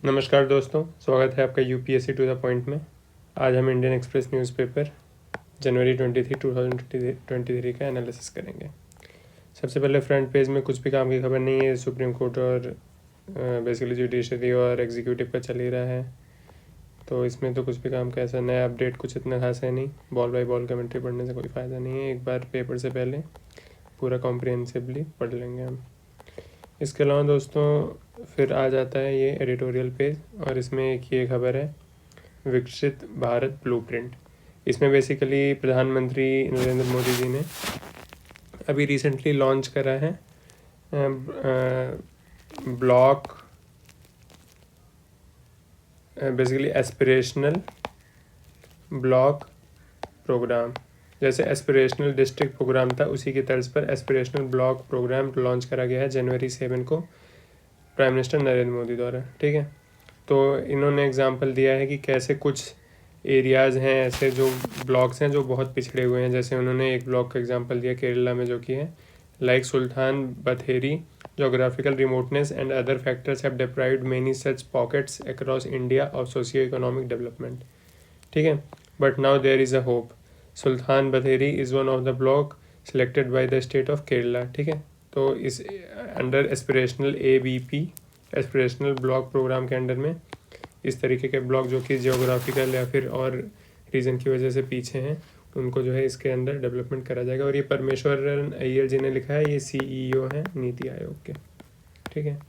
नमस्कार दोस्तों, स्वागत है आपका यूपीएससी टू द पॉइंट में। आज हम इंडियन एक्सप्रेस न्यूज़पेपर जनवरी 23, 2023 का एनालिसिस करेंगे। सबसे पहले फ्रंट पेज में कुछ भी काम की खबर नहीं है। सुप्रीम कोर्ट और बेसिकली जुडिशरी और एग्जीक्यूटिव का चल ही रहा है, तो इसमें तो कुछ भी काम का ऐसा नया अपडेट कुछ इतना खास है नहीं। बॉल बाय बॉल कमेंट्री पढ़ने से कोई फ़ायदा नहीं है, एक बार पेपर से पहले पूरा कॉम्प्रिहेंसिवली पढ़ लेंगे हम। इसके अलावा दोस्तों फिर आ जाता है ये एडिटोरियल पेज, और इसमें एक ये खबर है, विकसित भारत ब्लूप्रिंट। इसमें बेसिकली प्रधानमंत्री नरेंद्र मोदी जी ने अभी रिसेंटली लॉन्च करा है block, basically aspirational block program. जैसे एस्पिरेशनल डिस्ट्रिक्ट प्रोग्राम था, उसी की तर्ज पर एस्पिरेशनल ब्लॉक प्रोग्राम लॉन्च करा गया है जनवरी 7 को प्राइम मिनिस्टर नरेंद्र मोदी द्वारा। ठीक है, तो इन्होंने एग्जांपल दिया है कि कैसे कुछ एरियाज़ हैं ऐसे जो ब्लॉक्स हैं जो बहुत पिछड़े हुए हैं। जैसे उन्होंने एक ब्लॉक का एग्जांपल दिया केरला में, जो कि है like Sultan Bathery, geographical remoteness and other factors have deprived many such pockets across India of socio economic development. ठीक है, but now there is a hope. Sultan Bathery is one of the block selected by the state of Kerala. ठीक है, तो इस under aspirational ABP aspirational block program के under में इस तरीके के ब्लॉक जो कि जियोग्राफिकल या फिर और रीज़न की वजह से पीछे हैं, उनको जो है इसके अंदर डेवलपमेंट करा जाएगा। और ये परमेश्वरन अय्यर जी ने लिखा है, ये CEO हैं नीति आयोग के। ठीक है,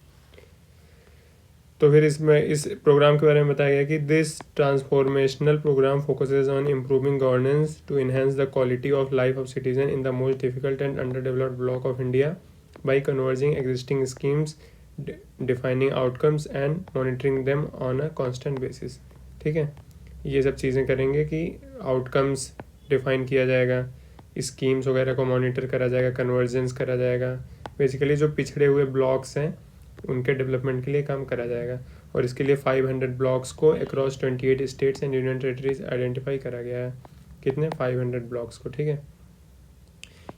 तो फिर इसमें इस प्रोग्राम के बारे में बताया गया कि this transformational program focuses on improving governance to enhance the quality of life of citizen in the most difficult and under developed block of India by converging existing schemes, defining outcomes and monitoring them on a constant basis. ठीक है, ये सब चीज़ें करेंगे कि outcomes define किया जाएगा, schemes वगैरह को मॉनिटर करा जाएगा, कन्वर्जेंस करा जाएगा। बेसिकली जो पिछड़े हुए ब्लॉक्स हैं उनके डेवलपमेंट के लिए काम करा जाएगा। और इसके लिए 500 ब्लॉक्स को across 28 states and union territories identify करा गया है। कितने? 500 ब्लॉक्स को। ठीक है,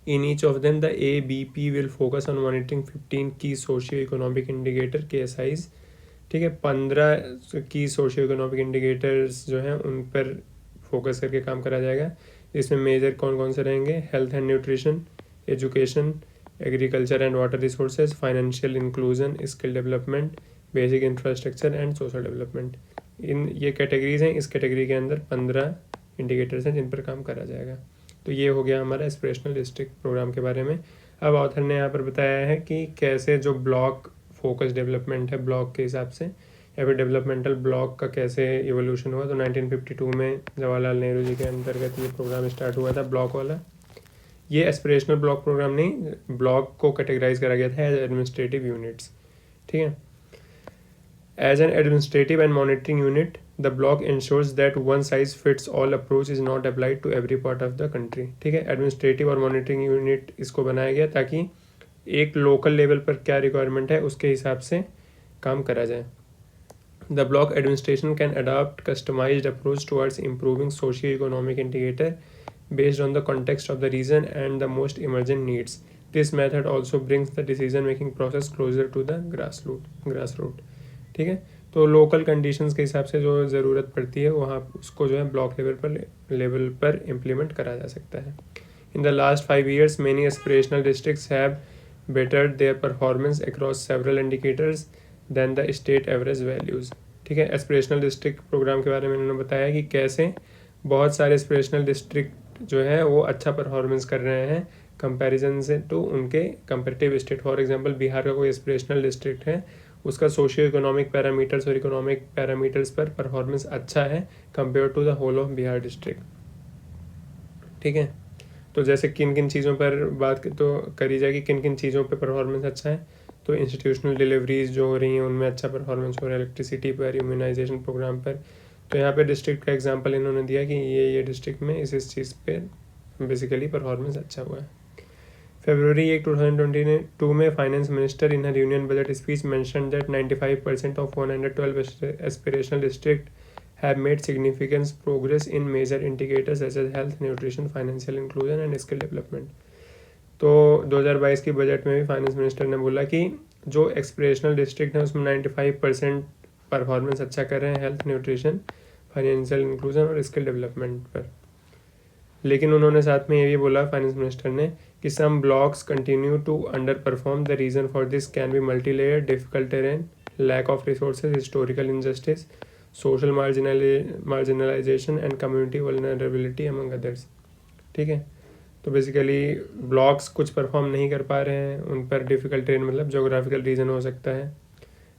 in each of them the ABP will focus on monitoring 15 की सोशियो इकोनॉमिक इंडिकेटर KSIs। ठीक है, 15 की सोशियो इकोनॉमिक इंडिकेटर्स जो हैं उन पर फोकस करके काम करा जाएगा। इसमें मेजर कौन कौन से रहेंगे? Health and nutrition, education, agriculture and water resources, financial inclusion, skill development, basic infrastructure and social development. इन ये कैटेगरीज हैं। इस कैटेगरी के अंदर 15 इंडिकेटर्स हैं जिन पर काम करा जाएगा। तो ये हो गया हमारा एस्पिरेशनल डिस्ट्रिक्ट प्रोग्राम के बारे में। अब ऑथर ने यहाँ पर बताया है कि कैसे जो ब्लॉक फोकस डेवलपमेंट है ब्लॉक के हिसाब से, या फिर डेवलपमेंटल ब्लॉक का कैसे इवोल्यूशन हुआ। तो 1952 में जवाहरलाल नेहरू जी के अंतर्गत ये प्रोग्राम स्टार्ट हुआ था ब्लॉक वाला। ये एस्पिरेशनल ब्लॉक प्रोग्राम नहीं, ब्लॉक को कैटेगराइज करा गया था एज एडमिनिस्ट्रेटिव यूनिट्स। ठीक है, as an administrative and monitoring unit the block ensures that one size fits all approach is not applied to every part of the country. ठीक है, administrative और मॉनिटरिंग यूनिट इसको बनाया गया ताकि एक लोकल लेवल पर क्या रिक्वायरमेंट है उसके हिसाब से काम करा जाए। The block administration can adopt customized approach towards improving socio economic indicator based on the context of the region and the most emergent needs. This method also brings the decision making process closer to the grassroot. ठीक है, तो local conditions के हिसाब से जो ज़रूरत पड़ती है वहाँ उसको जो है ब्लॉक लेवल पर इम्प्लीमेंट करा जा सकता है। In the last 5 years many aspirational districts have bettered their performance across several indicators than the state average values. ठीक है, एस्पिरेशनल डिस्ट्रिक्ट प्रोग्राम के बारे में उन्होंने बताया कि कैसे बहुत सारे एस्पिरेशनल डिस्ट्रिक्ट जो है वो अच्छा परफॉर्मेंस कर रहे हैं कंपैरिजन से टू उनके comparative state. For example Bihar का कोई एस्पिरेशनल डिस्ट्रिक्ट है, उसका सोशियो इकोनॉमिक पैरामीटर्स और इकोनॉमिक पैरामीटर्स पर परफॉर्मेंस अच्छा है compare to the whole of Bihar district. ठीक है, तो जैसे किन किन चीज़ों पर बात तो करी जाएगी, किन किन चीज़ों पर परफॉर्मेंस अच्छा है। तो इंस्टीट्यूशनल डिलीवरीज जो हो रही हैं उनमें अच्छा परफॉर्मेंस हो रहा है, इलेक्ट्रिसिटी पर, इम्यूनाइजेशन प्रोग्राम पर। तो यहाँ पे डिस्ट्रिक्ट का एग्जांपल इन्होंने दिया कि ये डिस्ट्रिक्ट में इस चीज़ पे बेसिकली परफॉर्मेंस अच्छा हुआ है। फरवरी 1, 2022 में finance minister in her union budget speech mention that 95% of 112 aspirational district have made significant progress in major indicators such as health, nutrition, financial inclusion and skill development. तो 2022 की budget में भी finance minister ने बोला कि जो expressional district है उसमें 95% परफॉर्मेंस अच्छा कर रहे हैं हेल्थ, न्यूट्रिशन, फाइनेंशियल इंक्लूजन और स्किल डेवलपमेंट पर। लेकिन उन्होंने साथ में ये भी बोला फाइनेंस मिनिस्टर ने कि some blocks continue to underperform, the reason for this can be multi layer, difficult terrain, lack of resources, historical injustice, social marginalization and community vulnerability among others. ठीक है, तो बेसिकली ब्लॉक्स कुछ perform नहीं कर पा रहे हैं, उन पर डिफ़िकल्ट टेरेन मतलब जोग्राफिकल रीज़न हो सकता है,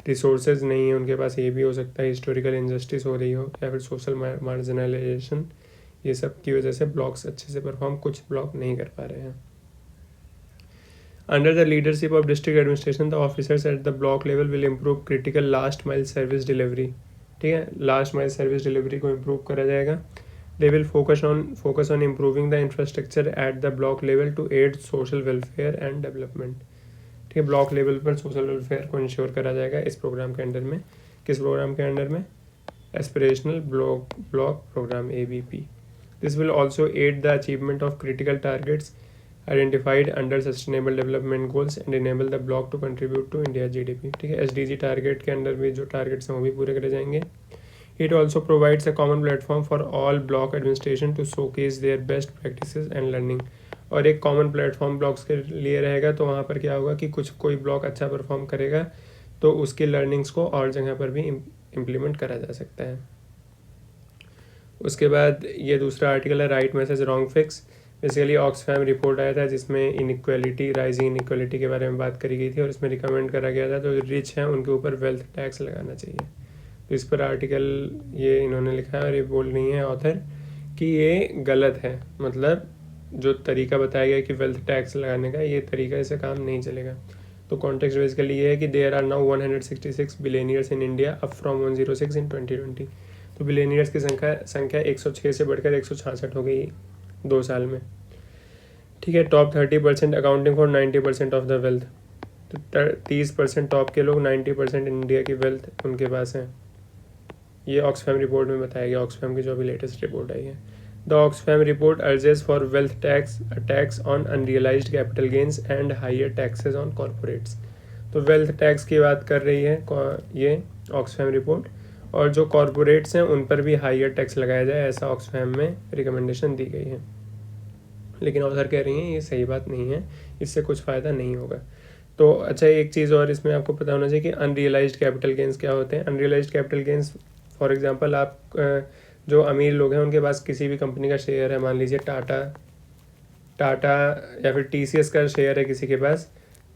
रिसोर्सेज नहीं है उनके पास, ये भी हो सकता है, हिस्टोरिकल इंजस्टिस हो रही हो, या फिर सोशल मार्जिनलाइजेशन, ये सब की वजह से ब्लॉक्स अच्छे से परफॉर्म कुछ ब्लॉक नहीं कर पा रहे हैं। Under the leadership of district administration, the officers at the block level will improve critical last mile service delivery. ठीक है, लास्ट माइल सर्विस डिलीवरी को इम्प्रूव करा जाएगा। They will focus on improving the infrastructure at the block level to aid social welfare and development. ठीक है, block level पर social welfare को ensure करा जाएगा इस प्रोग्राम के अंडर में। किस प्रोग्राम के अंडर में? Aspirational block program ABP। This will also aid the achievement of critical targets identified under Sustainable Development Goals and enable the block to contribute to India GDP। ठीक है, SDG target के अंदर भी जो targets हैं वो भी पूरे करे जाएंगे। It also provides a common platform for all block administration to showcase their best practices and learning। और एक कॉमन प्लेटफॉर्म ब्लॉक्स के लिए रहेगा, तो वहाँ पर क्या होगा कि कोई ब्लॉक अच्छा परफॉर्म करेगा तो उसकी लर्निंग्स को और जगह पर भी इम्प्लीमेंट करा जा सकता है। उसके बाद ये दूसरा आर्टिकल है right message wrong fix. Basically Oxfam report आया था जिसमें इनइक्वालिटी, राइजिंग इनइक्वालिटी के बारे में बात करी गई थी, और इसमें रिकमेंड करा गया था तो रिच हैं उनके ऊपर वेल्थ टैक्स लगाना चाहिए। तो इस पर आर्टिकल ये इन्होंने लिखा है, और ये बोल रही हैं ऑथर कि ये गलत है, मतलब जो तरीका बताया गया कि वेल्थ टैक्स लगाने का, ये तरीका से काम नहीं चलेगा। तो कॉन्टेक्स्ट बेसिकली ये है कि there are now 166 billionaires in India, up from 106 in 2020। तो बिलियनियर्स की संख्या 106 से बढ़कर 166 हो गई 2 साल में। ठीक है, top 30% accounting for 90% of the wealth. तो 30% टॉप के लोग 90% इंडिया की वेल्थ उनके पास है। ये ऑक्सफैम रिपोर्ट में बताया गया, ऑक्सफैम की जो अभी लेटेस्ट रिपोर्ट आई है। The Oxfam report urges for wealth tax on unrealised capital gains and higher taxes on corporates. तो वेल्थ टैक्स की बात कर रही है ये ऑक्सफैम रिपोर्ट, और जो कॉरपोरेट्स हैं उन पर भी हाइयर टैक्स लगाया जाए, ऐसा ऑक्सफैम में रिकमेंडेशन दी गई है। लेकिन ऑथर कह रही हैं ये सही बात नहीं है, इससे कुछ फ़ायदा नहीं होगा। तो अच्छा, एक चीज़ और इसमें आपको पता होना चाहिए कि अनरियलाइज्ड कैपिटल गेंस क्या होते हैं। Unrealized capital gains for example, आप जो अमीर लोग हैं उनके पास किसी भी कंपनी का शेयर है, मान लीजिए टाटा या फिर TCS का शेयर है किसी के पास,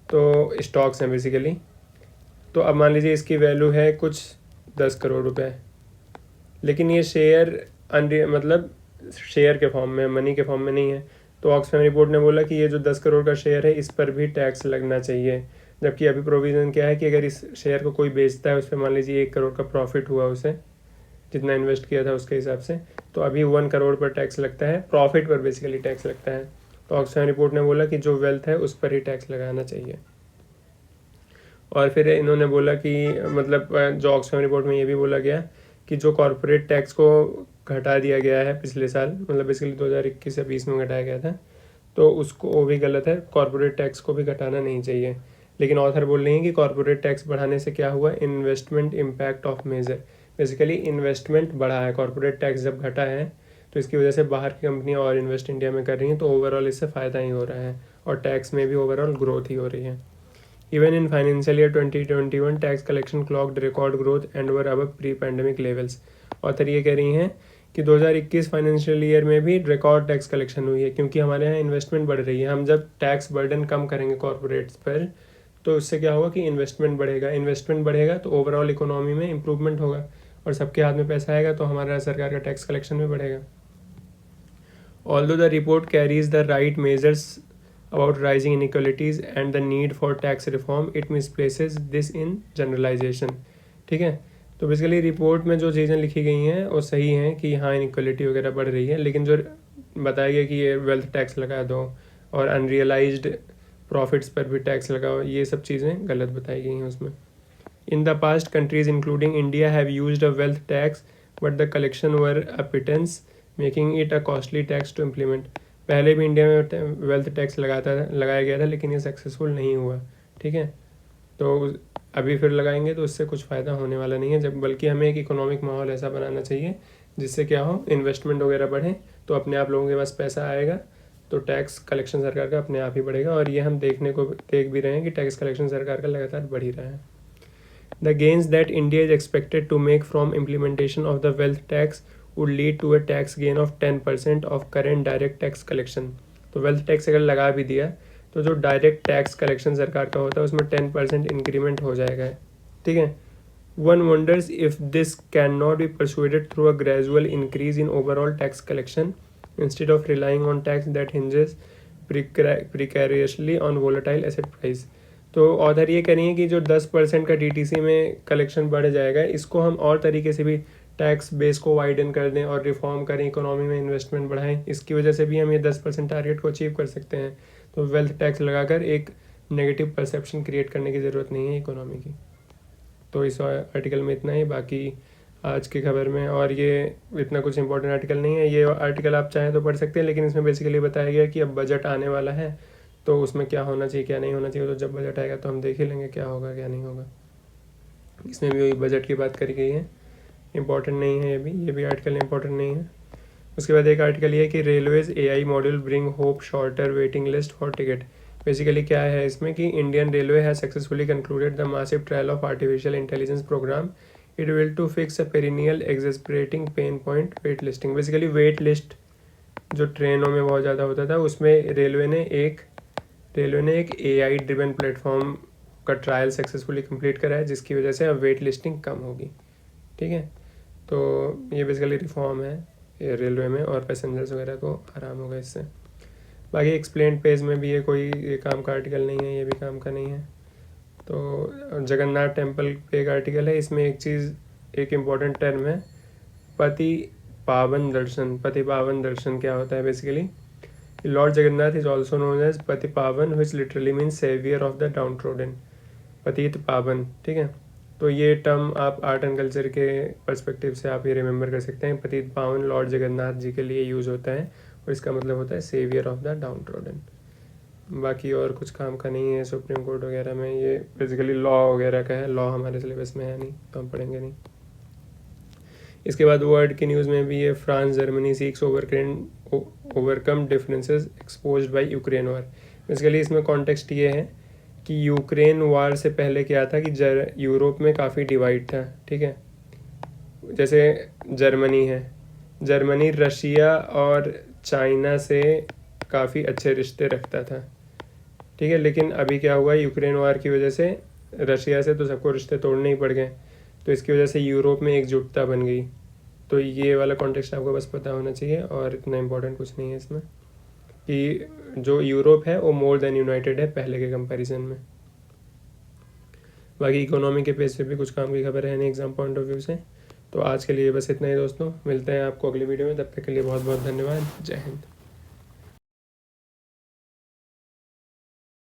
तो स्टॉक्स हैं बेसिकली। तो अब मान लीजिए इसकी वैल्यू है कुछ 10 करोड़ रुपए, लेकिन ये शेयर मतलब शेयर के फॉर्म में, मनी के फॉर्म में नहीं है। तो ऑक्सफैम रिपोर्ट ने बोला कि ये जो 10 करोड़ का शेयर है इस पर भी टैक्स लगना चाहिए, जबकि अभी प्रोविज़न क्या है कि अगर इस शेयर को कोई बेचता है, उस पर मान लीजिए 1 करोड़ का प्रॉफिट हुआ, उसे जितना इन्वेस्ट किया था उसके हिसाब से, तो अभी 1 करोड़ पर टैक्स लगता है, प्रॉफिट पर बेसिकली टैक्स लगता है। तो ऑक्सफैम रिपोर्ट ने बोला कि जो वेल्थ है उस पर ही टैक्स लगाना चाहिए। और फिर इन्होंने बोला कि मतलब जो ऑक्सफैम रिपोर्ट में ये भी बोला गया कि जो कॉरपोरेट टैक्स को घटा दिया गया है पिछले साल, मतलब बेसिकली 2021 या 20 में घटाया गया था, तो उसको वो भी गलत है, कॉरपोरेट टैक्स को भी घटाना नहीं चाहिए। लेकिन ऑथर बोल रही हैं कि कॉरपोरेट टैक्स बढ़ाने से क्या हुआ, investment impact of major, basically investment बढ़ा है। कॉरपोरेट टैक्स जब घटा है तो इसकी वजह से बाहर की कंपनियां और इन्वेस्ट इंडिया में कर रही हैं, तो ओवरऑल इससे फ़ायदा ही हो रहा है, और टैक्स में भी ओवरऑल ग्रोथ ही हो रही है। Even in financial year 2021, tax collection clocked record growth and were above pre-pandemic levels। Author ये कह रही हैं कि 2021 फाइनेंशियल ईयर में भी रिकॉर्ड टैक्स कलेक्शन हुई है, क्योंकि हमारे यहाँ इन्वेस्टमेंट बढ़ रही है। हम जब टैक्स बर्डन कम करेंगे कॉरपोरेट्स पर, तो उससे क्या होगा कि इन्वेस्टमेंट बढ़ेगा तो ओवरऑल इकोनॉमी में इंप्रूवमेंट होगा, और सबके हाथ में पैसा आएगा तो हमारा सरकार का टैक्स कलेक्शन भी बढ़ेगा। Although the report carries the right measures about rising inequalities and the need for tax reform, it misplaces this in generalization। ठीक है, तो बेसिकली रिपोर्ट में जो चीज़ें लिखी गई हैं वो सही हैं कि हाँ इनइक्वालिटी वगैरह बढ़ रही है, लेकिन जो बताया गया कि ये वेल्थ टैक्स लगा दो और अनरियलाइज्ड प्रॉफिट्स पर भी टैक्स लगाओ, ये सब चीज़ें गलत बताई गई हैं उसमें। In the past countries including India have used a wealth tax but the collection were a pittance making it a costly tax to implement. पहले भी इंडिया में वेल्थ टैक्स लगाया गया था, लेकिन ये सक्सेसफुल नहीं हुआ। ठीक है, तो अभी फिर लगाएंगे तो उससे कुछ फ़ायदा होने वाला नहीं है, जब बल्कि हमें एक इकोनॉमिक माहौल ऐसा बनाना चाहिए जिससे क्या हो, इन्वेस्टमेंट वगैरह बढ़े, तो अपने आप लोगों के पास पैसा आएगा, तो टैक्स कलेक्शन सरकार का अपने आप ही बढ़ेगा। और ये हम देख भी रहे हैं कि टैक्स कलेक्शन सरकार का लगातार बढ़ ही रहा है। The gains that India is expected to make from implementation of the wealth tax would lead to a tax gain of 10% of current direct tax collection. तो वेल्थ टैक्स अगर लगा भी दिया तो जो डायरेक्ट टैक्स कलेक्शन सरकार का होता है उसमें 10% इंक्रीमेंट हो जाएगा, ठीक है। One wonders if this can not be persuaded through a gradual increase in overall tax collection instead of relying on tax that hinges precariously on volatile asset price. तो ऑथर ये करेंगे कि जो 10% का डीटीसी में कलेक्शन बढ़ जाएगा, इसको हम और तरीके से भी टैक्स बेस को वाइडन कर दें और रिफॉर्म करें, इकोनॉमी में इन्वेस्टमेंट बढ़ाएं, इसकी वजह से भी हम ये 10% टारगेट को अचीव कर सकते हैं। तो वेल्थ टैक्स लगाकर एक नेगेटिव परसेप्शन क्रिएट करने की ज़रूरत नहीं है इकोनॉमी की। तो इस आर्टिकल में इतना ही, बाकी आज की खबर में, और ये इतना कुछ इंपॉर्टेंट आर्टिकल नहीं है, ये आर्टिकल आप चाहें तो पढ़ सकते हैं, लेकिन इसमें बेसिकली बताया गया कि अब बजट आने वाला है तो उसमें क्या होना चाहिए क्या नहीं होना चाहिए, तो जब बजट आएगा तो हम देख ही लेंगे क्या होगा क्या नहीं होगा। इसमें भी वही बजट की बात करी गई है, इंपॉर्टेंट नहीं है ये भी आर्टिकल इंपॉर्टेंट नहीं है। उसके बाद एक आर्टिकल ये है कि railways AI module bring hope shorter waiting list for ticket. Basically क्या है इसमें कि Indian railway has successfully concluded the massive trial of artificial intelligence program it will to fix a perennial exasperating pain point wait listing. Basically wait list जो ट्रेनों में बहुत ज़्यादा होता था, उसमें रेलवे ने एक AI ड्रिवन प्लेटफॉर्म का ट्रायल सक्सेसफुली कंप्लीट करा है, जिसकी वजह से अब वेट लिस्टिंग कम होगी, ठीक है। तो ये बेसिकली रिफॉर्म है रेलवे में, और पैसेंजर्स वगैरह को आराम होगा इससे। बाकी एक्सप्लेन पेज में भी ये काम का आर्टिकल नहीं है, ये भी काम का नहीं है। तो जगन्नाथ टेम्पल पे एक आर्टिकल है, इसमें एक इम्पॉर्टेंट टर्म है पति पावन दर्शन क्या होता है बेसिकली। Lord Jagannath is also known as Pati Pavan, which literally mean saviour of the down trodden, Patit Pavan, ठीक है। तो ये टर्म आप आर्ट एंड कल्चर के पर्सपेक्टिव से आप ये रिमेंबर कर सकते हैं, पतित पावन लॉर्ड जगन्नाथ जी के लिए यूज़ होता है, और इसका मतलब होता है saviour of the down trodden. बाकी और कुछ काम का नहीं है सुप्रीम कोर्ट वगैरह में, ये बेसिकली लॉ वगैरह का है, लॉ हमारे सिलेबस में है नहीं तो हम पढ़ेंगे नहीं। इसके बाद वर्ल्ड की न्यूज़ में भी ये France Germany seeks overcome differences exposed by Ukraine war. Basically इसमें कॉन्टेक्स्ट ये है कि यूक्रेन वार से पहले क्या था कि यूरोप में काफ़ी डिवाइड था, ठीक है। जैसे जर्मनी रशिया और चाइना से काफ़ी अच्छे रिश्ते रखता था, ठीक है। लेकिन अभी क्या हुआ, यूक्रेन वार की वजह से रशिया से तो सबको रिश्ते तोड़ने ही पड़ गए, तो इसकी वजह से यूरोप में एकजुटता बन गई। तो ये वाला कॉन्टेक्स्ट आपको बस पता होना चाहिए, और इतना इम्पोर्टेंट कुछ नहीं है इसमें, कि जो यूरोप है वो मोर देन यूनाइटेड है पहले के कंपैरिजन में। बाकी इकोनॉमी के पेज पे भी कुछ काम की खबर है नहीं एग्जाम पॉइंट ऑफ व्यू से। तो आज के लिए बस इतना ही दोस्तों, मिलते हैं आपको अगली वीडियो में, तब तक के लिए बहुत बहुत धन्यवाद, जय हिंद।